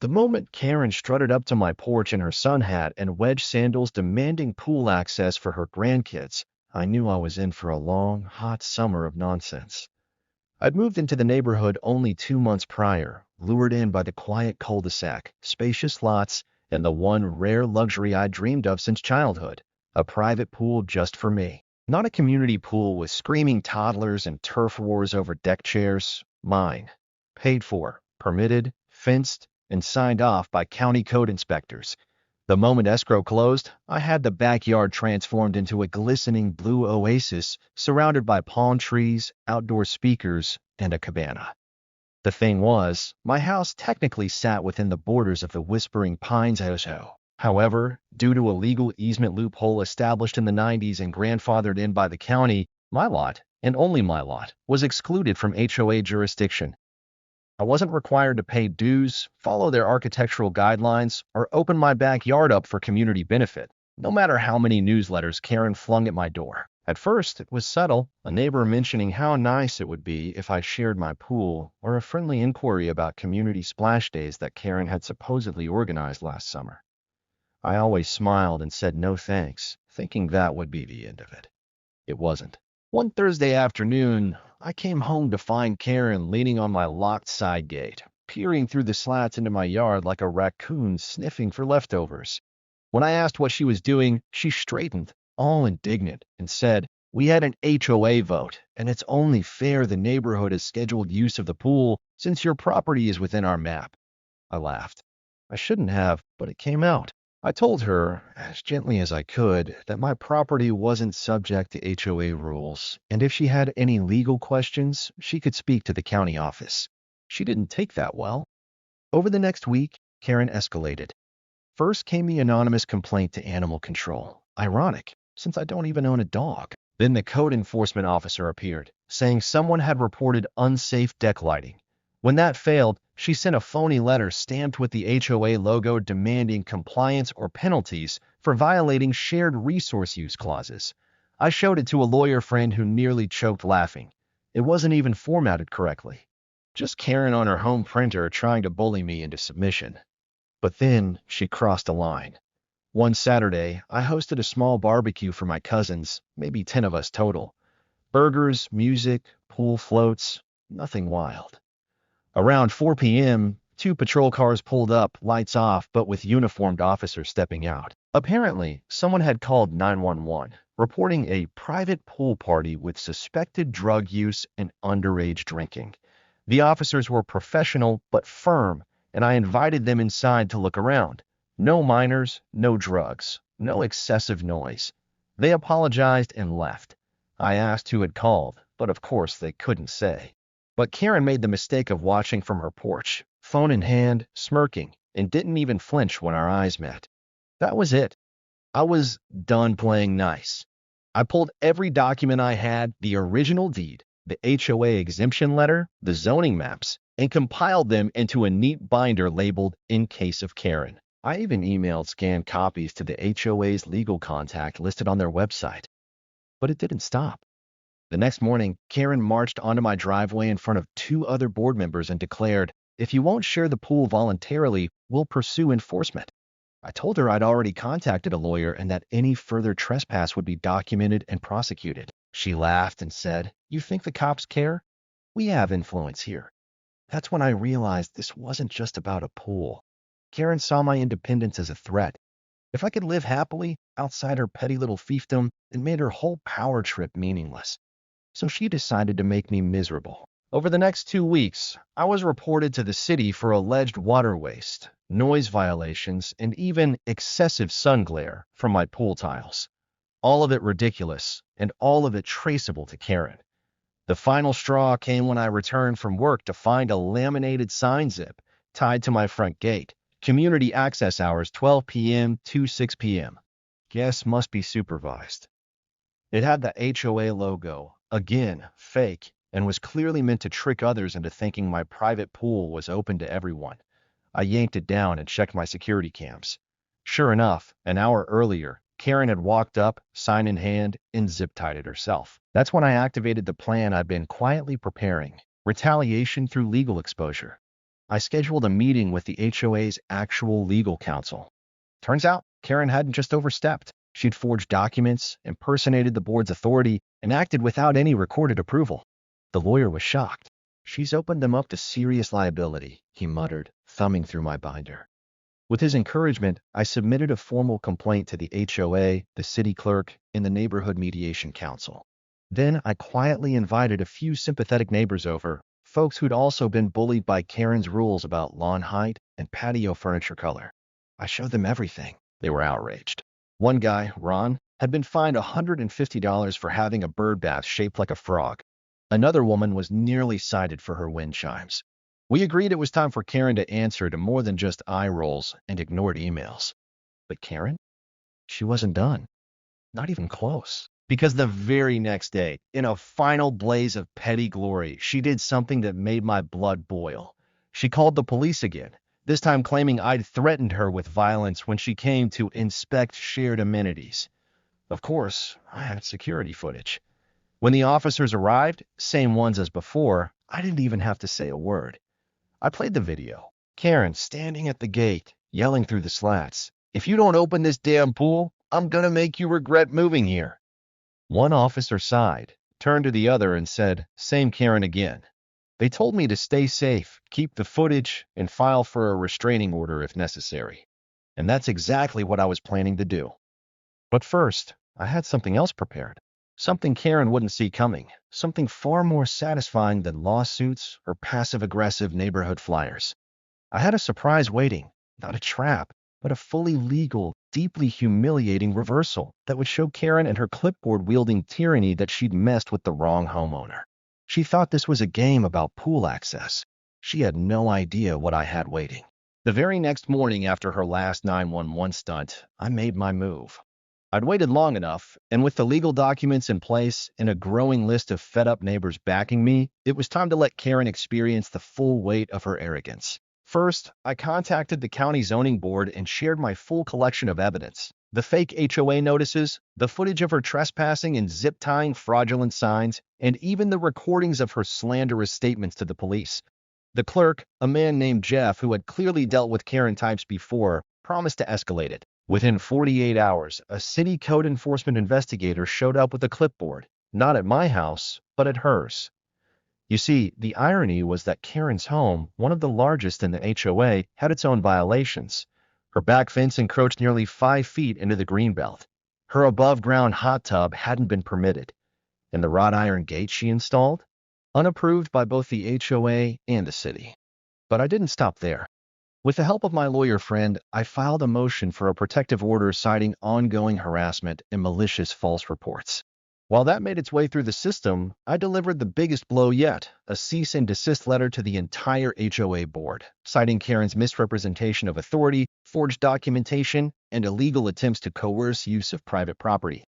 The moment Karen strutted up to my porch in her sun hat and wedge sandals demanding pool access for her grandkids, I knew I was in for a long, hot summer of nonsense. I'd moved into the neighborhood only 2 months prior, lured in by the quiet cul-de-sac, spacious lots, and the one rare luxury I'd dreamed of since childhood, a private pool just for me. Not a community pool with screaming toddlers and turf wars over deck chairs. Mine. Paid for, permitted, fenced, and signed off by county code inspectors. The moment escrow closed, I had the backyard transformed into a glistening blue oasis surrounded by palm trees, outdoor speakers, and a cabana. The thing was, my house technically sat within the borders of the Whispering Pines HOA. However, due to a legal easement loophole established in the 90s and grandfathered in by the county, my lot, and only my lot, was excluded from HOA jurisdiction. I wasn't required to pay dues, follow their architectural guidelines, or open my backyard up for community benefit, no matter how many newsletters Karen flung at my door. At first, it was subtle, a neighbor mentioning how nice it would be if I shared my pool, or a friendly inquiry about community splash days that Karen had supposedly organized last summer. I always smiled and said no thanks, thinking that would be the end of it. It wasn't. One Thursday afternoon, I came home to find Karen leaning on my locked side gate, peering through the slats into my yard like a raccoon sniffing for leftovers. When I asked what she was doing, she straightened, all indignant, and said, "We had an HOA vote, and it's only fair the neighborhood has scheduled use of the pool since your property is within our map." I laughed. I shouldn't have, but it came out. I told her, as gently as I could, that my property wasn't subject to HOA rules, and if she had any legal questions, she could speak to the county office. She didn't take that well. Over the next week, Karen escalated. First came the anonymous complaint to animal control. Ironic, since I don't even own a dog. Then the code enforcement officer appeared, saying someone had reported unsafe deck lighting. When that failed, she sent a phony letter stamped with the HOA logo demanding compliance or penalties for violating shared resource use clauses. I showed it to a lawyer friend who nearly choked laughing. It wasn't even formatted correctly. Just Karen on her home printer trying to bully me into submission. But then she crossed a line. One Saturday, I hosted a small barbecue for my cousins, maybe 10 of us total. Burgers, music, pool floats, nothing wild. Around 4 p.m., two patrol cars pulled up, lights off, but with uniformed officers stepping out. Apparently, someone had called 911, reporting a private pool party with suspected drug use and underage drinking. The officers were professional but firm, and I invited them inside to look around. No minors, no drugs, no excessive noise. They apologized and left. I asked who had called, but of course they couldn't say. But Karen made the mistake of watching from her porch, phone in hand, smirking, and didn't even flinch when our eyes met. That was it. I was done playing nice. I pulled every document I had, the original deed, the HOA exemption letter, the zoning maps, and compiled them into a neat binder labeled "In Case of Karen." I even emailed scanned copies to the HOA's legal contact listed on their website. But it didn't stop. The next morning, Karen marched onto my driveway in front of two other board members and declared, "If you won't share the pool voluntarily, we'll pursue enforcement." I told her I'd already contacted a lawyer and that any further trespass would be documented and prosecuted. She laughed and said, "You think the cops care? We have influence here." That's when I realized this wasn't just about a pool. Karen saw my independence as a threat. If I could live happily outside her petty little fiefdom, it made her whole power trip meaningless. So she decided to make me miserable. Over the next 2 weeks, I was reported to the city for alleged water waste, noise violations, and even excessive sun glare from my pool tiles. All of it ridiculous, and all of it traceable to Karen. The final straw came when I returned from work to find a laminated sign zip tied to my front gate. Community access hours 12 p.m. to 6 p.m. Guests must be supervised. It had the HOA logo, again, fake, and was clearly meant to trick others into thinking my private pool was open to everyone. I yanked it down and checked my security cams. Sure enough, an hour earlier, Karen had walked up, sign in hand, and zip-tied it herself. That's when I activated the plan I'd been quietly preparing, retaliation through legal exposure. I scheduled a meeting with the HOA's actual legal counsel. Turns out, Karen hadn't just overstepped. She'd forged documents, impersonated the board's authority, and acted without any recorded approval. The lawyer was shocked. "She's opened them up to serious liability," he muttered, thumbing through my binder. With his encouragement, I submitted a formal complaint to the HOA, the city clerk, and the neighborhood mediation council. Then I quietly invited a few sympathetic neighbors over, folks who'd also been bullied by Karen's rules about lawn height and patio furniture color. I showed them everything. They were outraged. One guy, Ron, had been fined $150 for having a bird bath shaped like a frog. Another woman was nearly cited for her wind chimes. We agreed it was time for Karen to answer to more than just eye rolls and ignored emails. But Karen? She wasn't done. Not even close. Because the very next day, in a final blaze of petty glory, she did something that made my blood boil. She called the police again, this time claiming I'd threatened her with violence when she came to inspect shared amenities. Of course, I had security footage. When the officers arrived, same ones as before, I didn't even have to say a word. I played the video. Karen standing at the gate, yelling through the slats, "If you don't open this damn pool, I'm gonna make you regret moving here." One officer sighed, turned to the other and said, "Same Karen again." They told me to stay safe, keep the footage, and file for a restraining order if necessary. And that's exactly what I was planning to do. But first, I had something else prepared. Something Karen wouldn't see coming. Something far more satisfying than lawsuits or passive-aggressive neighborhood flyers. I had a surprise waiting, not a trap, but a fully legal, deeply humiliating reversal that would show Karen and her clipboard-wielding tyranny that she'd messed with the wrong homeowner. She thought this was a game about pool access. She had no idea what I had waiting. The very next morning after her last 911 stunt, I made my move. I'd waited long enough, and with the legal documents in place and a growing list of fed-up neighbors backing me, it was time to let Karen experience the full weight of her arrogance. First, I contacted the county zoning board and shared my full collection of evidence. The fake HOA notices, the footage of her trespassing and zip-tying fraudulent signs, and even the recordings of her slanderous statements to the police. The clerk, a man named Jeff who had clearly dealt with Karen types before, promised to escalate it. Within 48 hours, a city code enforcement investigator showed up with a clipboard, not at my house, but at hers. You see, the irony was that Karen's home, one of the largest in the HOA, had its own violations. Her back fence encroached nearly 5 feet into the greenbelt. Her above-ground hot tub hadn't been permitted. And the wrought iron gate she installed? Unapproved by both the HOA and the city. But I didn't stop there. With the help of my lawyer friend, I filed a motion for a protective order citing ongoing harassment and malicious false reports. While that made its way through the system, I delivered the biggest blow yet, a cease and desist letter to the entire HOA board, citing Karen's misrepresentation of authority, forged documentation, and illegal attempts to coerce use of private property.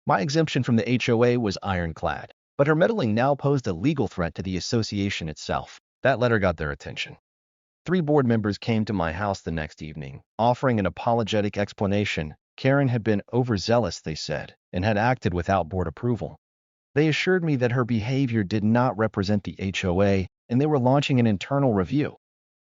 My exemption from the HOA was ironclad, but her meddling now posed a legal threat to the association itself. That letter got their attention. 3 board members came to my house the next evening, offering an apologetic explanation. Karen had been overzealous, they said, and had acted without board approval. They assured me that her behavior did not represent the HOA, and they were launching an internal review.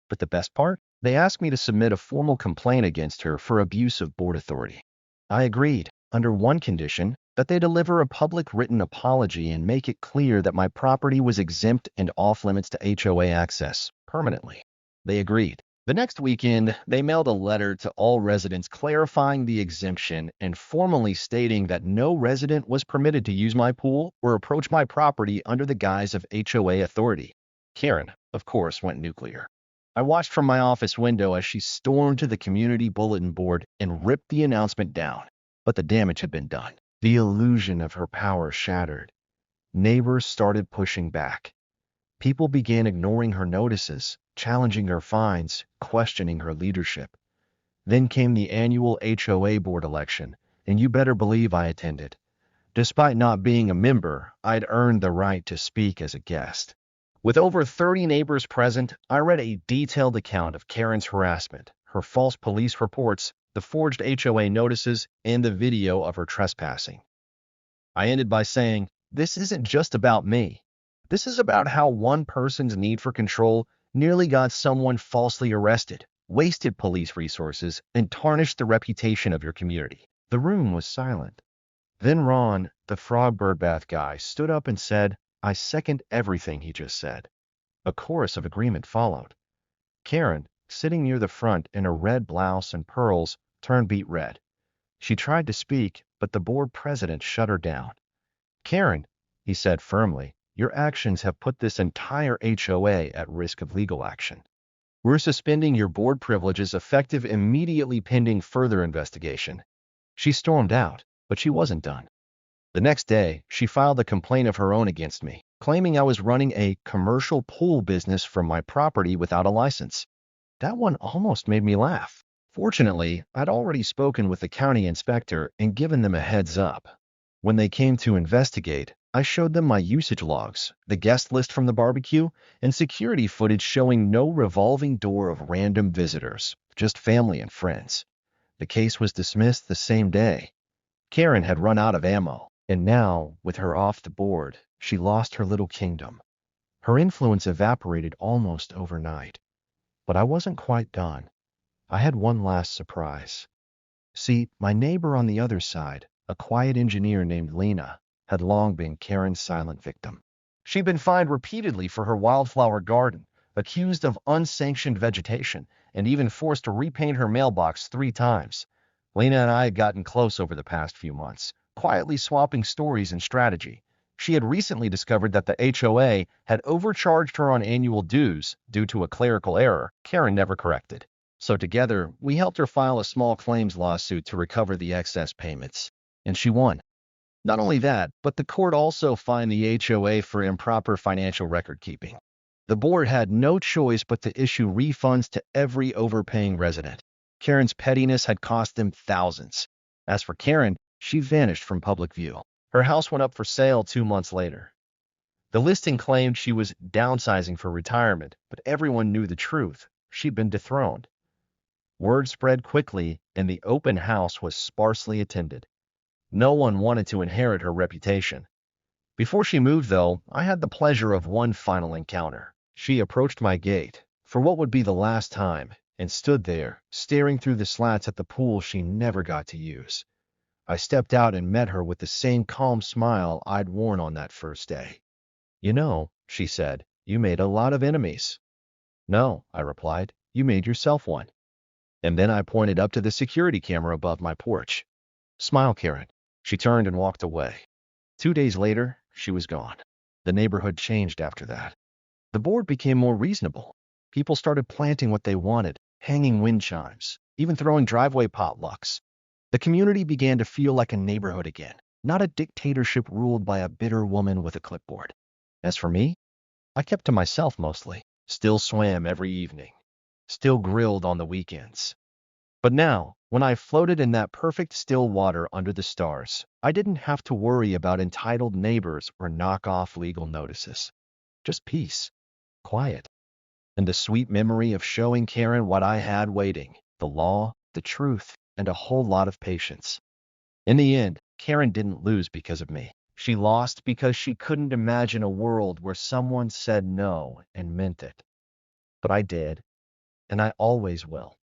But the best part? They asked me to submit a formal complaint against her for abuse of board authority. I agreed, under one condition, that they deliver a public written apology and make it clear that my property was exempt and off-limits to HOA access, permanently. They agreed. The next weekend, they mailed a letter to all residents clarifying the exemption and formally stating that no resident was permitted to use my pool or approach my property under the guise of HOA authority. Karen, of course, went nuclear. I watched from my office window as she stormed to the community bulletin board and ripped the announcement down. But the damage had been done. The illusion of her power shattered. Neighbors started pushing back. People began ignoring her notices, challenging her fines, questioning her leadership. Then came the annual HOA board election, and you better believe I attended. Despite not being a member, I'd earned the right to speak as a guest. With over 30 neighbors present, I read a detailed account of Karen's harassment, her false police reports, the forged HOA notices, and the video of her trespassing. I ended by saying, "This isn't just about me. This is about how one person's need for control nearly got someone falsely arrested, wasted police resources, and tarnished the reputation of your community. The room was silent. Then Ron, the frog bird bath guy, stood up and said, "I second everything he just said." A chorus of agreement followed. Karen, sitting near the front in a red blouse and pearls, turned beet red. She tried to speak, but the board president shut her down. "Karen," he said firmly, "your actions have put this entire HOA at risk of legal action. We're suspending your board privileges effective immediately pending further investigation." She stormed out, but she wasn't done. The next day, she filed a complaint of her own against me, claiming I was running a commercial pool business from my property without a license. That one almost made me laugh. Fortunately, I'd already spoken with the county inspector and given them a heads up. When they came to investigate, I showed them my usage logs, the guest list from the barbecue, and security footage showing no revolving door of random visitors, just family and friends. The case was dismissed the same day. Karen had run out of ammo, and now, with her off the board, she lost her little kingdom. Her influence evaporated almost overnight. But I wasn't quite done. I had one last surprise. See, my neighbor on the other side, a quiet engineer named Lena, had long been Karen's silent victim. She'd been fined repeatedly for her wildflower garden, accused of unsanctioned vegetation, and even forced to repaint her mailbox 3 times. Lena and I had gotten close over the past few months, quietly swapping stories and strategy. She had recently discovered that the HOA had overcharged her on annual dues due to a clerical error Karen never corrected. So together, we helped her file a small claims lawsuit to recover the excess payments. And she won. Not only that, but the court also fined the HOA for improper financial record keeping. The board had no choice but to issue refunds to every overpaying resident. Karen's pettiness had cost them thousands. As for Karen, she vanished from public view. Her house went up for sale 2 months later. The listing claimed she was downsizing for retirement, but everyone knew the truth. She'd been dethroned. Word spread quickly, and the open house was sparsely attended. No one wanted to inherit her reputation. Before she moved, though, I had the pleasure of one final encounter. She approached my gate, for what would be the last time, and stood there, staring through the slats at the pool she never got to use. I stepped out and met her with the same calm smile I'd worn on that first day. "You know," she said, "you made a lot of enemies." "No," I replied, "you made yourself one." And then I pointed up to the security camera above my porch. "Smile, Karen." She turned and walked away. 2 days later, she was gone. The neighborhood changed after that. The board became more reasonable. People started planting what they wanted, hanging wind chimes, even throwing driveway potlucks. The community began to feel like a neighborhood again, not a dictatorship ruled by a bitter woman with a clipboard. As for me, I kept to myself mostly, still swam every evening, still grilled on the weekends. But now, when I floated in that perfect still water under the stars, I didn't have to worry about entitled neighbors or knock-off legal notices. Just peace, quiet, and the sweet memory of showing Karen what I had waiting: the law, the truth, and a whole lot of patience. In the end, Karen didn't lose because of me. She lost because she couldn't imagine a world where someone said no and meant it. But I did, and I always will.